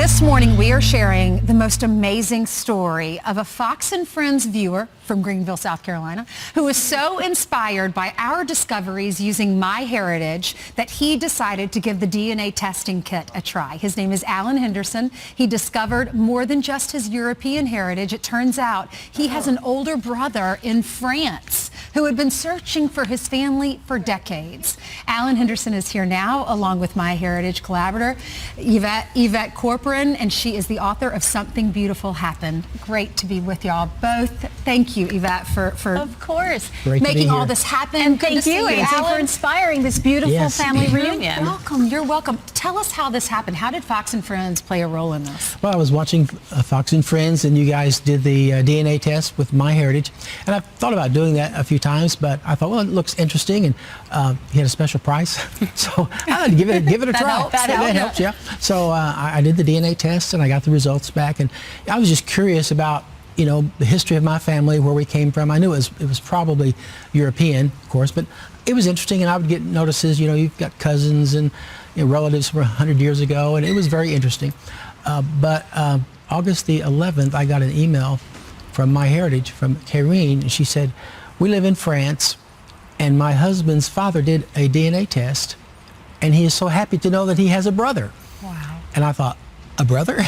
This morning, we are sharing the most amazing story of a Fox and Friends viewer from Greenville, South Carolina, who was so inspired by our discoveries using MyHeritage that he decided to give the DNA testing kit a try. His name is Alan Henderson. He discovered more than just his European heritage. It turns out he has an older brother in France who had been searching for his family for decades. Alan Henderson is here now, along with MyHeritage collaborator Yvette Corcoran, and she is the author of Something Beautiful Happened. Great to be with y'all both. Thank you, Yvette, for of course making all this happen. And thank you, Alan, for inspiring this beautiful family reunion. You're welcome. You're welcome. Tell us how this happened. How did Fox and Friends play a role in this? Well, I was watching Fox and Friends, and you guys did the DNA test with MyHeritage, and I've thought about doing that a few times, but I thought, well, it looks interesting, and you had a special price, so I had to give it a try. That helps, yeah. So I did the DNA test, and I got the results back, and I was just curious about, you know, the history of my family, where we came from. I knew it was probably European, of course, but it was interesting, and I would get notices, you know, you've got cousins and relatives from 100 years ago, and it was very interesting. But August the 11th, I got an email from MyHeritage, from Karine, and she said, we live in France, and my husband's father did a DNA test, and he is so happy to know that he has a brother. Wow. And I thought, a brother?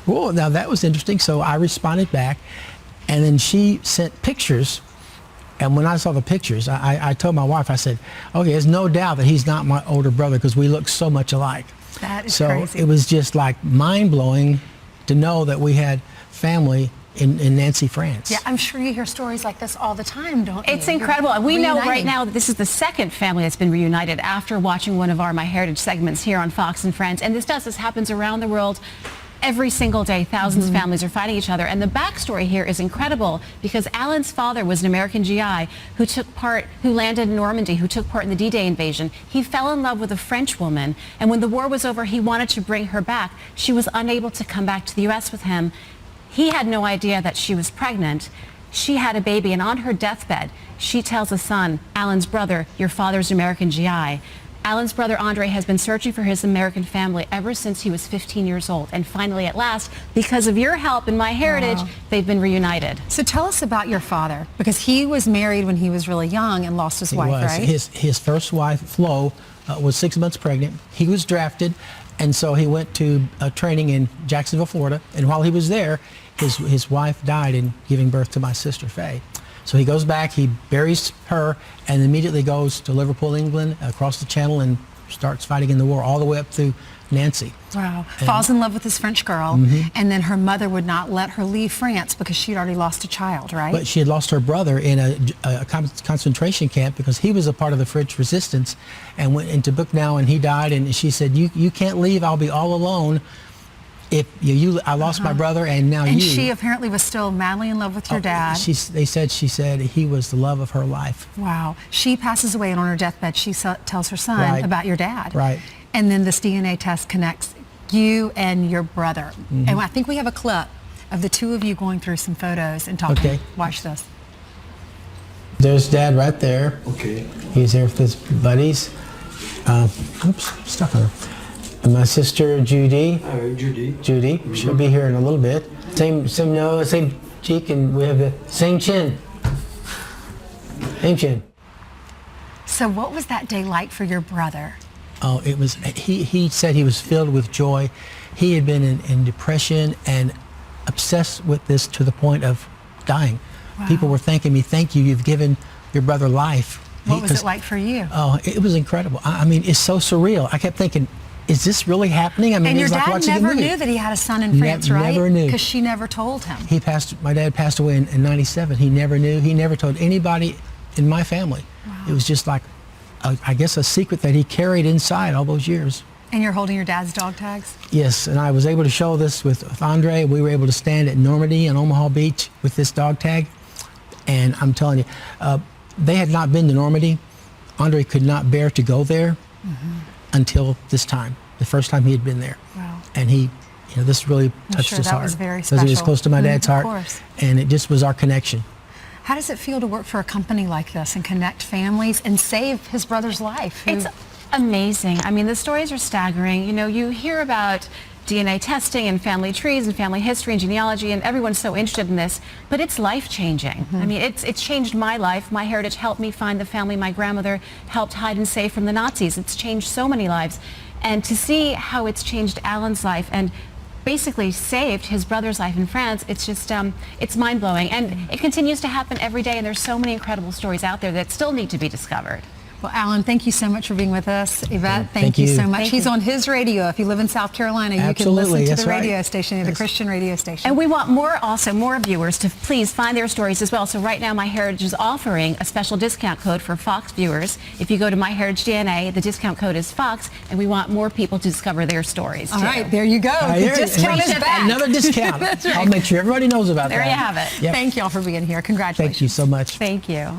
Whoa, now that was interesting. So I responded back, and then she sent pictures. And when I saw the pictures, I told my wife, I said, okay, there's no doubt that he's not my older brother because we look so much alike. That is crazy. So it was just like mind-blowing to know that we had family in Nancy, France. Yeah, I'm sure you hear stories like this all the time, don't you? It's incredible. We know right now that this is the second family that's been reunited after watching one of our MyHeritage segments here on Fox and Friends. And this happens around the world every single day. Thousands of families are fighting each other. And the backstory here is incredible because Alan's father was an American GI who landed in Normandy, who took part in the D-Day invasion. He fell in love with a French woman, and when the war was over, he wanted to bring her back. She was unable to come back to the U.S. with him. He had no idea that she was pregnant. She had a baby, and on her deathbed, she tells his son, Alan's brother, your father's American GI. Alan's brother, Andre, has been searching for his American family ever since he was 15 years old. And finally, at last, because of your help in MyHeritage, they've been reunited. So tell us about your father, because he was married when he was really young and lost his wife, right? His first wife, Flo, was 6 months pregnant. He was drafted, and so he went to training in Jacksonville, Florida. And while he was there, his wife died in giving birth to my sister, Faye. So he goes back, he buries her, and immediately goes to Liverpool, England, across the channel, and starts fighting in the war all the way up through Nancy. Wow. Falls in love with this French girl, and then her mother would not let her leave France because she'd already lost a child, right? But she had lost her brother in a concentration camp because he was a part of the French resistance and went into Buchenwald, and he died, and she said, you can't leave, I'll be all alone. If I lost my brother, and now you. And she apparently was still madly in love with your dad. She said he was the love of her life. Wow. She passes away, and on her deathbed, she tells her son about your dad. Right. And then this DNA test connects you and your brother. And I think we have a clip of the two of you going through some photos and talking. Okay. Watch this. There's Dad right there. Okay. He's there with his buddies. Oops, stuck on her. And my sister, Judy. Hi, Judy. Judy. She'll be here in a little bit. Same nose, same cheek, and we have the same chin. Same chin. So what was that day like for your brother? Oh, it was, he said he was filled with joy. He had been in depression and obsessed with this to the point of dying. Wow. People were thanking me, thank you, you've given your brother life. What was it like for you? Oh, it was incredible. I mean, it's so surreal. I kept thinking, is this really happening? I mean, and your like dad never knew that he had a son in France, right? Never knew. Because she never told him. My dad passed away in 97. He never knew. He never told anybody in my family. Wow. It was just like, I guess, a secret that he carried inside all those years. And you're holding your dad's dog tags? Yes, and I was able to show this with Andre. We were able to stand at Normandy and Omaha Beach with this dog tag. And I'm telling you, they had not been to Normandy. Andre could not bear to go there until this time, the first time he had been there. Wow. And this really touched his heart. That was very special. Because it was close to my dad's heart. Of course. And it just was our connection. How does it feel to work for a company like this and connect families and save his brother's life? It's amazing. I mean, the stories are staggering. You know, you hear about DNA testing and family trees and family history and genealogy, and everyone's so interested in this, but it's life-changing. I mean, it's changed my life. MyHeritage helped me find the family my grandmother helped hide and save from the Nazis. It's changed so many lives. And to see how it's changed Alan's life and basically saved his brother's life in France, it's just, it's mind-blowing. And it continues to happen every day, and there's so many incredible stories out there that still need to be discovered. Well, Alan, thank you so much for being with us. Yvette, thank you so much. He's on his radio. If you live in South Carolina, you can listen to the radio station, the Christian radio station. And we want more viewers to please find their stories as well. So right now, MyHeritage is offering a special discount code for Fox viewers. If you go to MyHeritage DNA, the discount code is Fox, and we want more people to discover their stories, All right, there you go. The discount is back. Another discount. Right. I'll make sure everybody knows about that. There you have it. Yep. Thank you all for being here. Congratulations. Thank you so much. Thank you.